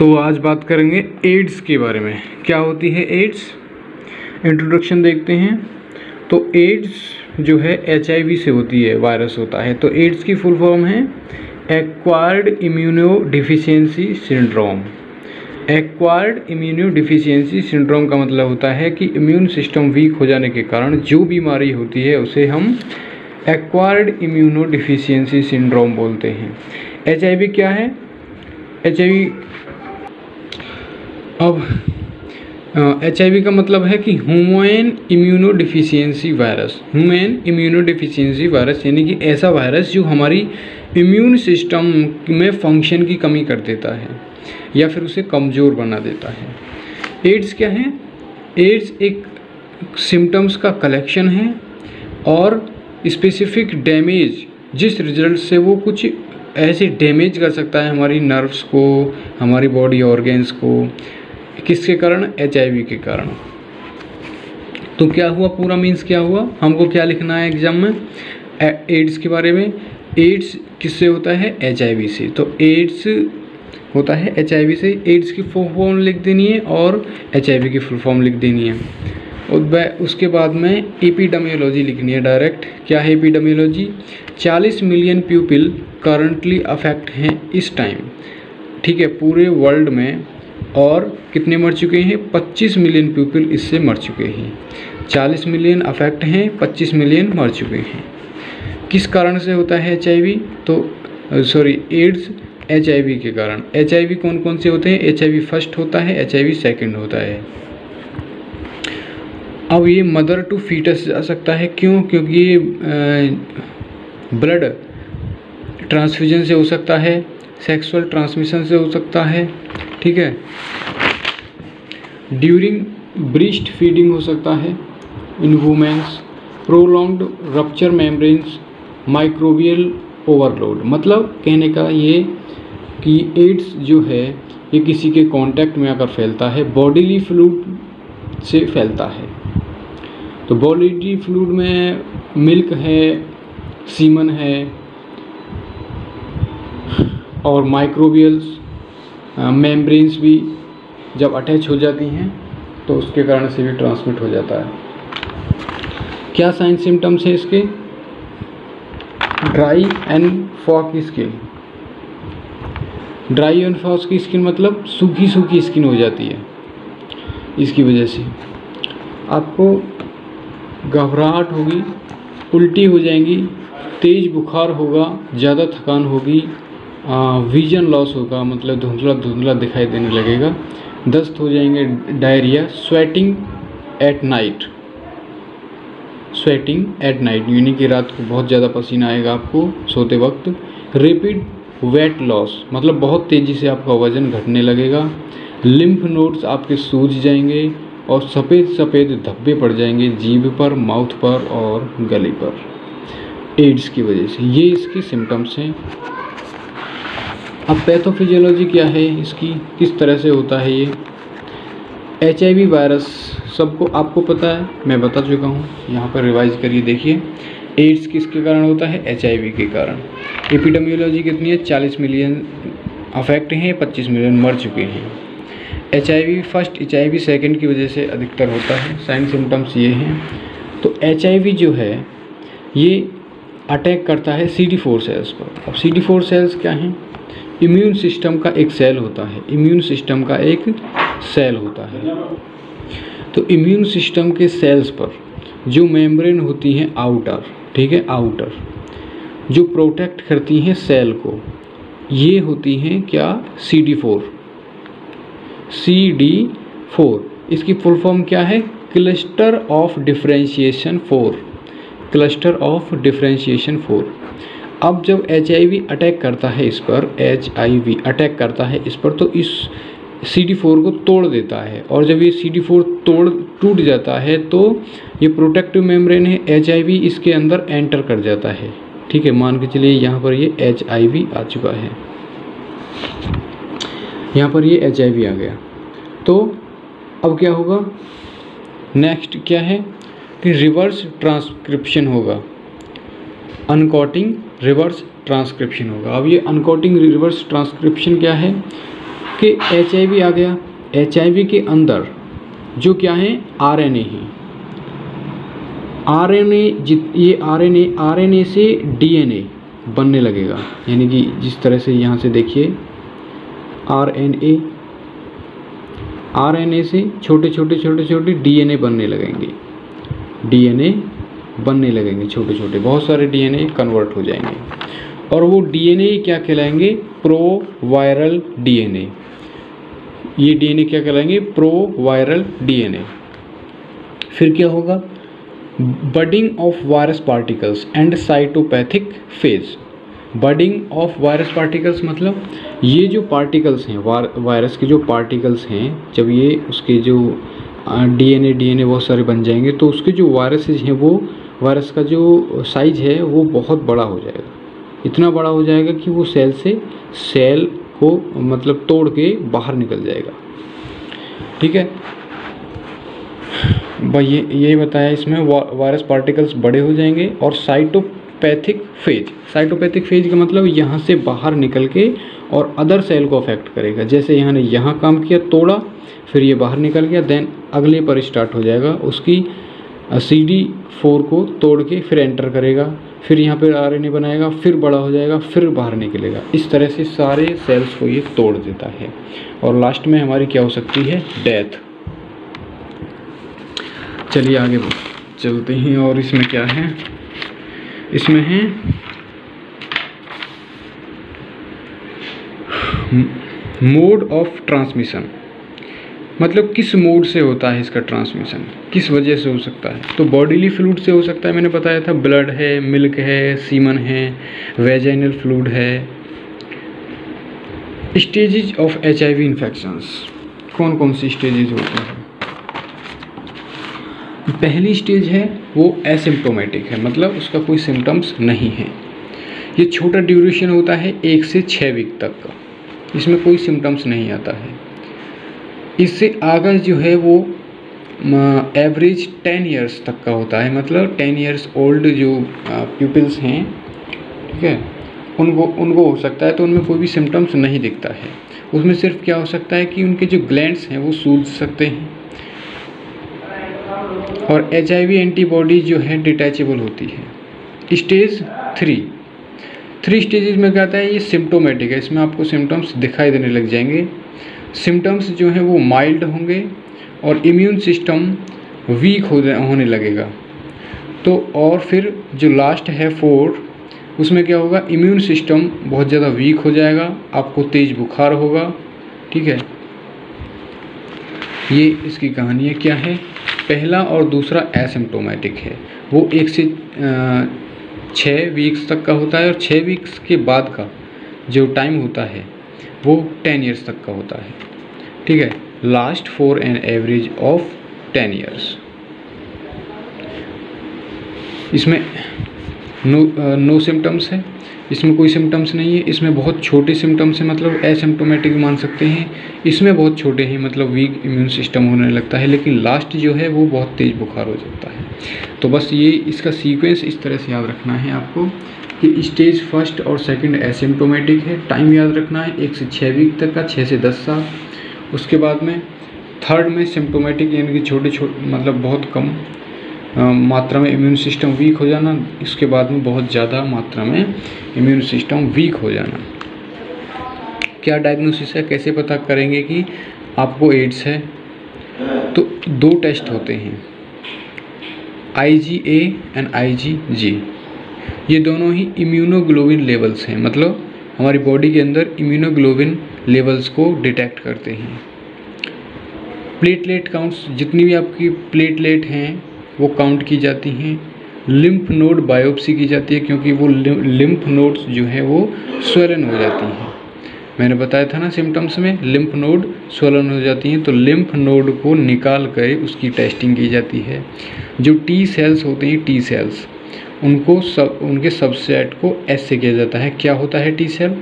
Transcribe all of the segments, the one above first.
तो आज बात करेंगे एड्स के बारे में। क्या होती है एड्स, इंट्रोडक्शन देखते हैं। तो एड्स जो है HIV से होती है, वायरस होता है। तो एड्स की फुल फॉर्म है एक्वायर्ड इम्यूनोडिफिशियेंसी सिंड्रोम। एक्वायर्ड इम्यूनोडिफिशियेंसी सिंड्रोम का मतलब होता है कि इम्यून सिस्टम वीक हो जाने के कारण जो बीमारी होती है उसे हम एक्वायर्ड इम्यूनोडिफिशियेंसी सिंड्रोम बोलते हैं। HIV क्या है? HIV HIV का मतलब है कि ह्यूमन इम्यूनोडिफिशियेंसी वायरस। ह्यूमन इम्यूनोडिफिशियेंसी वायरस यानी कि ऐसा वायरस जो हमारी इम्यून सिस्टम में फंक्शन की कमी कर देता है या फिर उसे कमज़ोर बना देता है। एड्स क्या है? एड्स एक सिम्टम्स का कलेक्शन है और स्पेसिफिक डैमेज, जिस रिजल्ट से वो कुछ ऐसे डैमेज कर सकता है हमारी नर्व्स को, हमारी बॉडी ऑर्गेन्स को। किसके कारण? HIV के कारण। तो क्या हुआ, पूरा मीन्स क्या हुआ, हमको क्या लिखना है एग्जाम में एड्स के बारे में। एड्स किससे होता है? HIV से। तो एड्स होता है HIV से। एड्स की फुल फॉर्म लिख देनी है और HIV की फुल फॉर्म लिख देनी है। और उसके बाद में एपिडेमियोलॉजी लिखनी है डायरेक्ट। क्या है epidemiology? 40 million people currently affect हैं इस टाइम, ठीक है, पूरे वर्ल्ड में। और कितने मर चुके हैं? 25 मिलियन पीपल इससे मर चुके हैं। 40 मिलियन अफेक्ट हैं, 25 मिलियन मर चुके हैं। किस कारण से होता है HIV? तो सॉरी एड्स HIV के कारण। HIV कौन कौन से होते हैं? HIV फर्स्ट होता है, HIV सेकंड होता है। अब ये मदर टू फीटस जा सकता है। क्यों? क्योंकि ये ब्लड ट्रांसफ्यूजन से हो सकता है, सेक्सुअल ट्रांसमिशन से हो सकता है, ठीक है, ड्यूरिंग ब्रेस्ट फीडिंग हो सकता है in women's, prolonged rupture membranes, microbial overload. मतलब कहने का ये कि एड्स जो है ये किसी के कांटेक्ट में अगर फैलता है, बॉडीली फ्लूइड से फैलता है। तो बॉडीली फ्लूइड में मिल्क है, सीमन है और माइक्रोबियल्स मेम्ब्रेन्स भी जब अटैच हो जाती हैं तो उसके कारण से भी ट्रांसमिट हो जाता है। क्या साइन सिम्टम्स हैं इसके? Dry and flaky skin. Dry and flaky skin मतलब सूखी सूखी स्किन हो जाती है। इसकी वजह से आपको घबराहट होगी, उल्टी हो जाएंगी, तेज़ बुखार होगा, ज़्यादा थकान होगी, विजन लॉस होगा, मतलब धुंधला धुंधला दिखाई देने लगेगा, दस्त हो जाएंगे, diarrhoea, sweating at night. Sweating at night यानी कि रात को बहुत ज़्यादा पसीना आएगा आपको सोते वक्त। रैपिड वेट लॉस मतलब बहुत तेज़ी से आपका वज़न घटने लगेगा। लिम्फ नोड्स आपके सूज जाएंगे और सफ़ेद सफ़ेद धब्बे पड़ जाएंगे जीभ पर, माउथ पर और गले पर, एड्स की वजह से। ये इसकी सिम्टम्स हैं। अब पैथोफिजियोलॉजी क्या है इसकी, किस तरह से होता है ये? HIV वायरस सबको आपको पता है, मैं बता चुका हूँ, यहाँ पर रिवाइज करिए, देखिए। एड्स किसके कारण होता है? HIV के कारण। एपिडेमियोलॉजी कितनी है? 40 मिलियन अफेक्ट हैं, 25 मिलियन मर चुके हैं। HIV फर्स्ट, HIV सेकंड की वजह से अधिकतर होता है। साइन सिम्टम्स ये हैं। तो HIV जो है ये अटैक करता है CD4 सेल्स पर। अब CD4 सेल्स क्या हैं? इम्यून सिस्टम का एक सेल होता है। इम्यून सिस्टम का एक सेल होता है। तो इम्यून सिस्टम के सेल्स पर जो मेम्ब्रेन होती हैं आउटर, ठीक है, आउटर जो प्रोटेक्ट करती हैं सेल को, ये होती हैं क्या? CD4। CD4 इसकी फुल फॉर्म क्या है? Cluster of differentiation 4। Cluster of differentiation 4। अब जब HIV अटैक करता है इस पर, HIV अटैक करता है इस पर, तो इस CD4 को तोड़ देता है। और जब ये CD4 टूट जाता है तो ये प्रोटेक्टिव मेम्ब्रेन है, HIV इसके अंदर एंटर कर जाता है, ठीक है। मान के चलिए यहाँ पर ये HIV आ चुका है, यहाँ पर ये HIV आ गया। तो अब क्या होगा? नेक्स्ट क्या है कि रिवर्स ट्रांसक्रिप्शन होगा, अनकोटिंग रिवर्स ट्रांसक्रिप्शन होगा। अब ये अनकोटिंग रिवर्स ट्रांसक्रिप्शन क्या है? कि HIV आ गया, HIV के अंदर जो क्या है RNA है, RNA से DNA बनने लगेगा, यानी कि जिस तरह से यहाँ से देखिए RNA से छोटे छोटे DNA बनने लगेंगे, छोटे छोटे बहुत सारे DNA कन्वर्ट हो जाएंगे और वो DNA क्या कहलाएंगे, प्रोवायरल DNA। ये DNA क्या कहलाएंगे, प्रोवायरल DNA। फिर क्या होगा, budding of virus particles and cytopathic phase. Budding of virus particles मतलब ये जो पार्टिकल्स हैं, वायरस के जो पार्टिकल्स हैं, जब ये उसके जो DNA बहुत सारे बन जाएंगे तो उसके जो वायरसेज हैं, वो वायरस का जो साइज है वो बहुत बड़ा हो जाएगा, इतना बड़ा हो जाएगा कि वो सेल को मतलब तोड़ के बाहर निकल जाएगा। ठीक है भाई, ये बताया इसमें वायरस पार्टिकल्स बड़े हो जाएंगे। और साइटोपैथिक फेज का मतलब यहाँ से बाहर निकल के और अदर सेल को अफेक्ट करेगा। जैसे यहाँ ने यहाँ काम किया, तोड़ा, फिर ये बाहर निकल गया, देन अगले पर स्टार्ट हो जाएगा, उसकी CD4 को तोड़ के फिर एंटर करेगा, फिर यहाँ पर RNA बनाएगा, फिर बड़ा हो जाएगा, फिर बाहर निकलेगा। इस तरह से सारे सेल्स को ये तोड़ देता है और लास्ट में हमारी क्या हो सकती है, डेथ। चलिए आगे चलते हैं। और इसमें क्या है, इसमें है मोड ऑफ ट्रांसमिशन, मतलब किस मोड से होता है इसका ट्रांसमिशन, किस वजह से हो सकता है। तो बॉडीली फ्लूइड से हो सकता है, मैंने बताया था, ब्लड है, मिल्क है, सीमन है, वेजाइनल फ्लूइड है। स्टेजेस ऑफ HIV इन्फेक्शंस, कौन कौन सी स्टेजेस होती हैं। पहली स्टेज है वो एसिम्प्टोमेटिक है, मतलब उसका कोई सिम्टम्स नहीं है। ये छोटा ड्यूरेशन होता है 1 से 6 वीक तक का, इसमें कोई सिम्टम्स नहीं आता है। इससे आगे जो है वो एवरेज 10 इयर्स तक का होता है, मतलब 10 इयर्स ओल्ड जो पीपल्स हैं, ठीक है, उनको हो सकता है। तो उनमें कोई भी सिम्टम्स नहीं दिखता है, उसमें सिर्फ क्या हो सकता है कि उनके जो ग्लैंड्स हैं वो सूज सकते हैं। और HIV एंटीबॉडी जो है डिटैचेबल होती है। स्टेज 3 स्टेजेस में क्या आता है, ये सिम्टोमेटिक है, इसमें आपको सिम्टम्स दिखाई देने लग जाएंगे। सिम्टम्स जो हैं वो माइल्ड होंगे और इम्यून सिस्टम वीक होने लगेगा। तो और फिर जो लास्ट है 4, उसमें क्या होगा, इम्यून सिस्टम बहुत ज़्यादा वीक हो जाएगा, आपको तेज़ बुखार होगा। ठीक है, ये इसकी कहानी है। क्या है, पहला और दूसरा एसिम्प्टोमेटिक है, वो 1 से 6 वीक्स तक का होता है और 6 वीक्स के बाद का जो टाइम होता है वो 10 इयर्स तक का होता है। ठीक है, last for an average of 10 years. इसमें नो सिम्टम्स है, इसमें कोई सिम्टम्स नहीं है, इसमें बहुत छोटे सिम्टम्स हैं, मतलब एसिम्प्टोमेटिक मान सकते हैं। इसमें बहुत छोटे हैं, मतलब वीक इम्यून सिस्टम होने लगता है, लेकिन लास्ट जो है वो बहुत तेज़ बुखार हो जाता है। तो बस ये इसका सीक्वेंस इस तरह से याद रखना है आपको कि स्टेज 1 और 2 एसिम्प्टोमेटिक है, टाइम याद रखना है 1 से 6 वीक तक का, 6 से 10 साल। उसके बाद में 3rd में सिम्प्टोमेटिक, यानी कि छोटे मतलब बहुत कम मात्रा में इम्यून सिस्टम वीक हो जाना, इसके बाद में बहुत ज़्यादा मात्रा में इम्यून सिस्टम वीक हो जाना। क्या डायग्नोसिस है, कैसे पता करेंगे कि आपको एड्स है। तो 2 टेस्ट होते हैं, IgA एंड IgG। ये दोनों ही इम्यूनोग्लोबिन लेवल्स हैं, मतलब हमारी बॉडी के अंदर इम्यूनोग्लोबिन लेवल्स को डिटेक्ट करते हैं। प्लेटलेट काउंट्स, जितनी भी आपकी प्लेटलेट हैं वो काउंट की जाती हैं। लिम्फ नोड बायोप्सी की जाती है, क्योंकि वो लिम्फ नोड्स जो है वो स्वेलन हो जाती हैं। मैंने बताया था ना सिम्टम्स में, लिम्फ नोड स्वेलन हो जाती हैं, तो लिम्फ नोड को निकाल कर उसकी टेस्टिंग की जाती है। जो T सेल्स होते हैं, T सेल्स, उनके सबसेट को ऐसे किया जाता है। क्या होता है T सेल,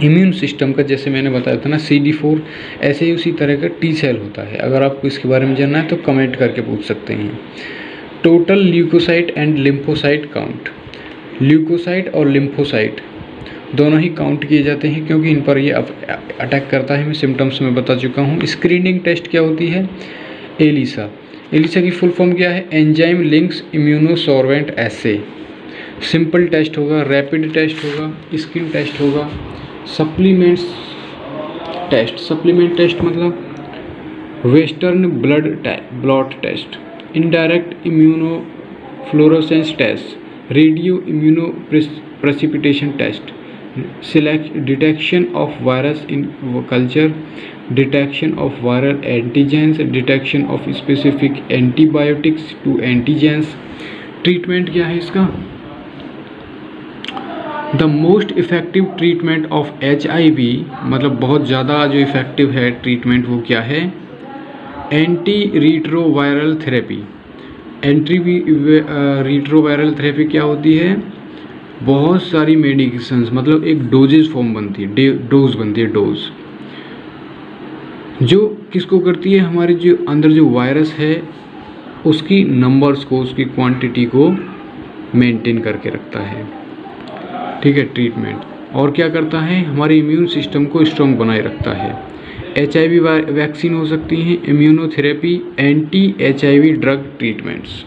इम्यून सिस्टम का, जैसे मैंने बताया था ना CD4, ऐसे ही उसी तरह का T सेल होता है। अगर आपको इसके बारे में जानना है तो कमेंट करके पूछ सकते हैं। Total leukocyte and lymphocyte count, leukocyte और लिम्फोसाइट दोनों ही काउंट किए जाते हैं क्योंकि इन पर ये अटैक करता है। मैं सिम्टम्स में बता चुका हूँ। स्क्रीनिंग टेस्ट क्या होती है? एलिसा। एलिसा की फुल फॉर्म क्या है? Enzyme links immunosorbent assay. Simple test होगा, रैपिड टेस्ट होगा, स्किन टेस्ट होगा, सप्लीमेंट्स टेस्ट। सप्लीमेंट टेस्ट मतलब western blood test, indirect immunofluorescence test, radio immuno precipitation test, detection of virus in culture, detection of viral antigens, detection of specific antibiotics to antigens. Treatment क्या है इसका? The most effective treatment of HIV, मतलब बहुत ज़्यादा जो effective है treatment वो क्या है? Anti retroviral therapy. Anti retroviral therapy क्या होती है? बहुत सारी मेडिकेशंस, मतलब एक डोजेज फॉर्म बनती है, डोज बनती है, डोज जो किसको करती है? हमारे जो अंदर जो वायरस है उसकी नंबर्स को, उसकी क्वांटिटी को मेंटेन करके रखता है। ठीक है, ट्रीटमेंट। और क्या करता है? हमारे इम्यून सिस्टम को स्ट्रॉन्ग बनाए रखता है। HIV वैक्सीन हो सकती हैं, immunotherapy, anti HIV drug treatments.